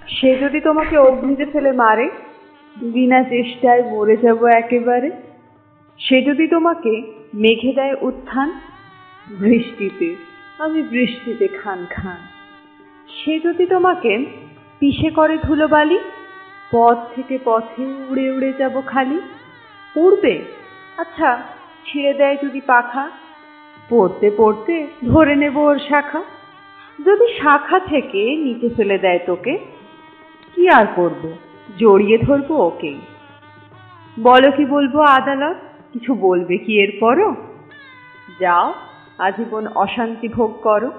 সে যদি তোমাকে অগ্নিতে ফেলে মারে, বিনা চেষ্টায় মরে যাব একেবারে। সে যদি তোমাকে মেঘে দেয় উত্থান, বৃষ্টিতে আমি বৃষ্টিতে খান খান। সে যদি তোমাকে পিষে করে ধুলোবালি, পথ থেকে পথে উড়ে উড়ে যাব খালি। উড়বে? আচ্ছা, ছিঁড়ে দেয় যদি পাখা, পড়তে পড়তে ধরে নেব ওর শাখা। যদি শাখা থেকে নিচে ফেলে দেয় তোকে, কি আর করব, জড়িয়ে ধরবো ওকেই। বলো কি বলবো আদালত, কিছু বলবে কি এরপরও? যাও, আজীবন অশান্তি ভোগ করো।